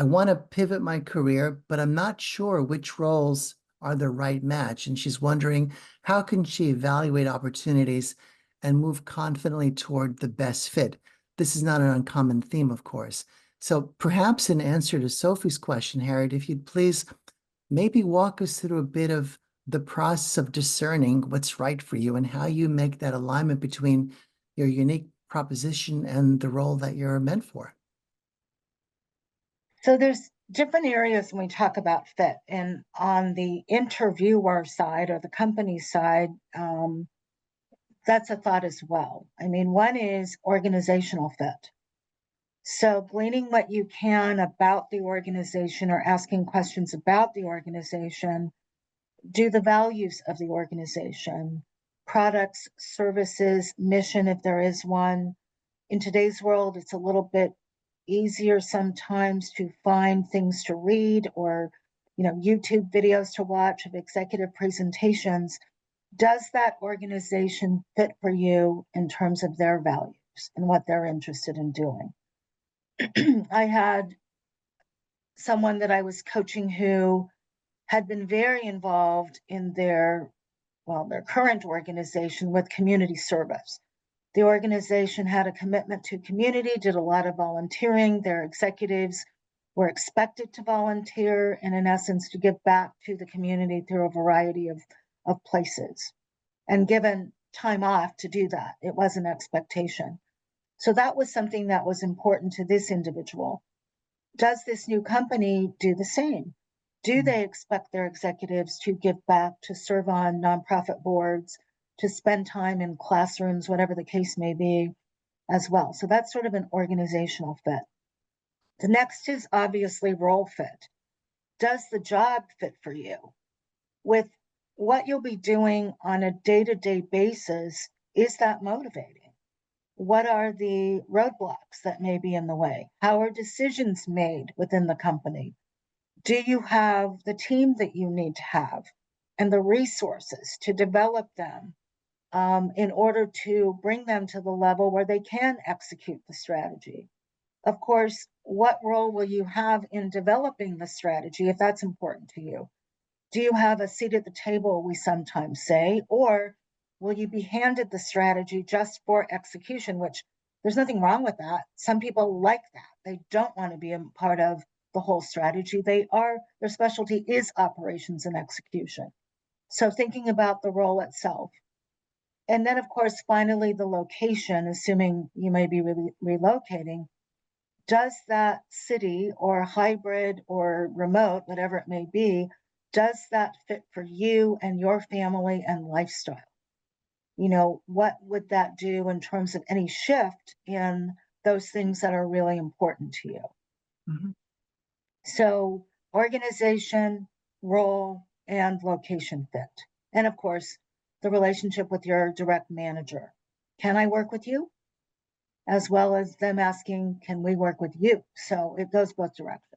I want to pivot my career, but I'm not sure which roles are the right match. And she's wondering how can she evaluate opportunities and move confidently toward the best fit. This is not an uncommon theme, of course. So perhaps in answer to Sophie's question, Harriet, if you'd please maybe walk us through a bit of the process of discerning what's right for you and how you make that alignment between your unique proposition and the role that you're meant for. So there's different areas when we talk about fit, and on the interviewer side or the company side, that's a thought as well. I mean, one is organizational fit. So gleaning what you can about the organization or asking questions about the organization. Do the values of the organization, products, services, mission, if there is one. In today's world, it's a little bit easier sometimes to find things to read or, YouTube videos to watch of executive presentations. Does that organization fit for you in terms of their values and what they're interested in doing? I had someone that I was coaching who had been very involved in their current organization with community service. The organization had a commitment to community, did a lot of volunteering. Their executives were expected to volunteer and, in essence, to give back to the community through a variety of places and given time off to do that. It was an expectation. So that was something that was important to this individual. Does this new company do the same? Do they expect their executives to give back, to serve on nonprofit boards, to spend time in classrooms, whatever the case may be, as well? So that's sort of an organizational fit. The next is obviously role fit. Does the job fit for you? With what you'll be doing on a day-to-day basis, is that motivating? What are the roadblocks that may be in the way? How are decisions made within the company? Do you have the team that you need to have and the resources to develop them in order to bring them to the level where they can execute the strategy? Of course, what role will you have in developing the strategy if that's important to you? Do you have a seat at the table, we sometimes say, or will you be handed the strategy just for execution, which there's nothing wrong with that. Some people like that. They don't want to be a part of the whole strategy. Their specialty is operations and execution. So thinking about the role itself. And then, of course, finally, the location, assuming you may be relocating. Does that city or hybrid or remote, whatever it may be, does that fit for you and your family and lifestyle? What would that do in terms of any shift in those things that are really important to you? Mhm. So organization, role, and location fit. And of course, the relationship with your direct manager. Can I work with you? As well as them asking, can we work with you? So it goes both directions.